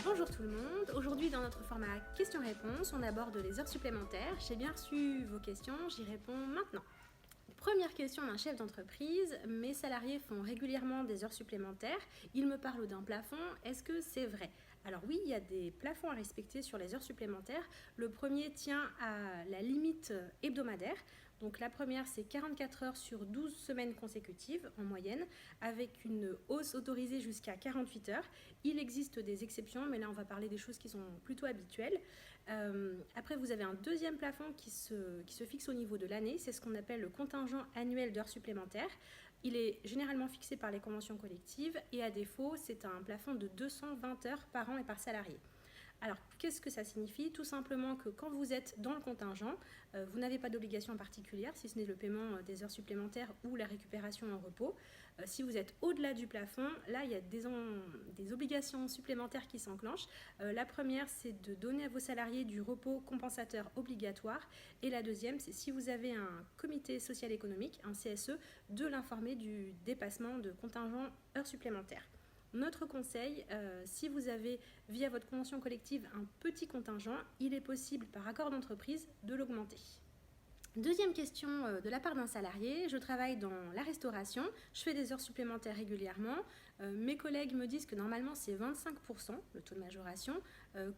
Bonjour tout le monde, aujourd'hui dans notre format questions-réponses, on aborde les heures supplémentaires. J'ai bien reçu vos questions, j'y réponds maintenant. Première question d'un chef d'entreprise, mes salariés font régulièrement des heures supplémentaires, ils me parlent d'un plafond, est-ce que c'est vrai? Alors oui, il y a des plafonds à respecter sur les heures supplémentaires. Le premier tient à la limite hebdomadaire. Donc la première, c'est 44 heures sur 12 semaines consécutives en moyenne, avec une hausse autorisée jusqu'à 48 heures. Il existe des exceptions, mais là on va parler des choses qui sont plutôt habituelles. Après, vous avez un deuxième plafond qui se fixe au niveau de l'année, c'est ce qu'on appelle le contingent annuel d'heures supplémentaires. Il est généralement fixé par les conventions collectives et à défaut, c'est un plafond de 220 heures par an et par salarié. Alors, qu'est-ce que ça signifie? Tout simplement que quand vous êtes dans le contingent, vous n'avez pas d'obligation particulière, si ce n'est le paiement des heures supplémentaires ou la récupération en repos. Si vous êtes au-delà du plafond, là, il y a des obligations supplémentaires qui s'enclenchent. La première, c'est de donner à vos salariés du repos compensateur obligatoire. Et la deuxième, c'est si vous avez un comité social économique, un CSE, de l'informer du dépassement de contingent heures supplémentaires. Notre conseil, si vous avez via votre convention collective un petit contingent, il est possible par accord d'entreprise de l'augmenter. Deuxième question de la part d'un salarié, je travaille dans la restauration, je fais des heures supplémentaires régulièrement, mes collègues me disent que normalement c'est 25% le taux de majoration,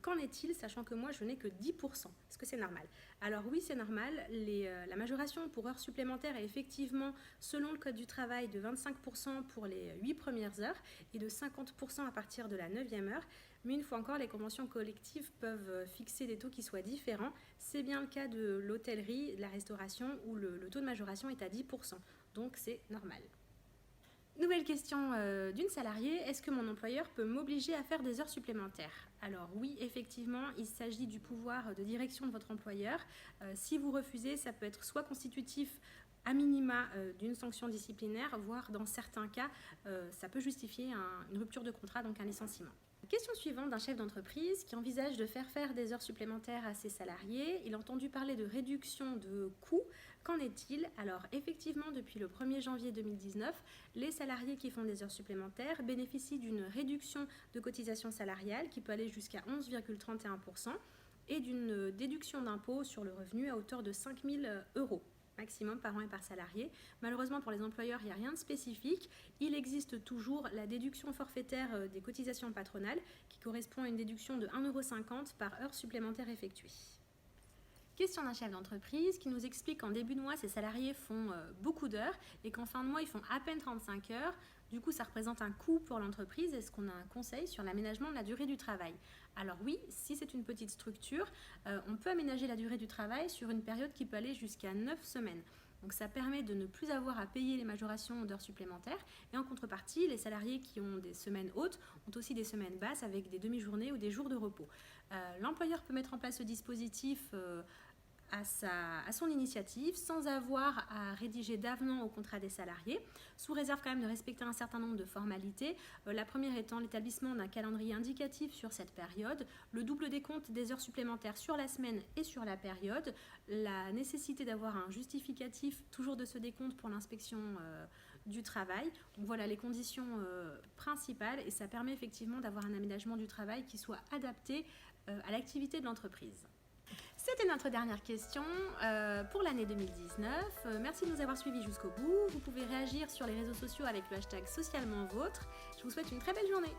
qu'en est-il sachant que moi je n'ai que 10%, est-ce que c'est normal? Alors oui, c'est normal, la majoration pour heures supplémentaires est effectivement selon le code du travail de 25% pour les 8 premières heures et de 50% à partir de la 9e heure, mais une fois encore les conventions collectives peuvent fixer des taux qui soient différents, c'est bien le cas de l'hôtellerie, de la restauration où le taux de majoration est à 10%, donc c'est normal. Nouvelle question d'une salariée, est-ce que mon employeur peut m'obliger à faire des heures supplémentaires? Alors oui, effectivement, il s'agit du pouvoir de direction de votre employeur. Si vous refusez, ça peut être soit constitutif à minima d'une sanction disciplinaire, voire dans certains cas, ça peut justifier une rupture de contrat, donc un licenciement. Question suivante d'un chef d'entreprise qui envisage de faire des heures supplémentaires à ses salariés. Il a entendu parler de réduction de coûts. Qu'en est-il? Alors effectivement, depuis le 1er janvier 2019, les salariés qui font des heures supplémentaires bénéficient d'une réduction de cotisation salariale qui peut aller jusqu'à 11,31% et d'une déduction d'impôt sur le revenu à hauteur de 5 000 euros maximum par an et par salarié. Malheureusement, pour les employeurs, il n'y a rien de spécifique. Il existe toujours la déduction forfaitaire des cotisations patronales qui correspond à une déduction de 1,50 € par heure supplémentaire effectuée. Question d'un chef d'entreprise qui nous explique qu'en début de mois, ses salariés font beaucoup d'heures et qu'en fin de mois, ils font à peine 35 heures. Du coup, ça représente un coût pour l'entreprise. Est-ce qu'on a un conseil sur l'aménagement de la durée du travail? Alors oui, si c'est une petite structure, on peut aménager la durée du travail sur une période qui peut aller jusqu'à 9 semaines. Donc ça permet de ne plus avoir à payer les majorations d'heures supplémentaires. Et en contrepartie, les salariés qui ont des semaines hautes ont aussi des semaines basses avec des demi-journées ou des jours de repos. L'employeur peut mettre en place ce dispositif à son initiative sans avoir à rédiger d'avenant au contrat des salariés, sous réserve quand même de respecter un certain nombre de formalités. La première étant l'établissement d'un calendrier indicatif sur cette période, le double décompte des heures supplémentaires sur la semaine et sur la période, la nécessité d'avoir un justificatif toujours de ce décompte pour l'inspection du travail. Donc voilà les conditions principales et ça permet effectivement d'avoir un aménagement du travail qui soit adapté à l'activité de l'entreprise. C'était notre dernière question pour l'année 2019. Merci de nous avoir suivis jusqu'au bout. Vous pouvez réagir sur les réseaux sociaux avec le hashtag Socialement Vôtre. Je vous souhaite une très belle journée.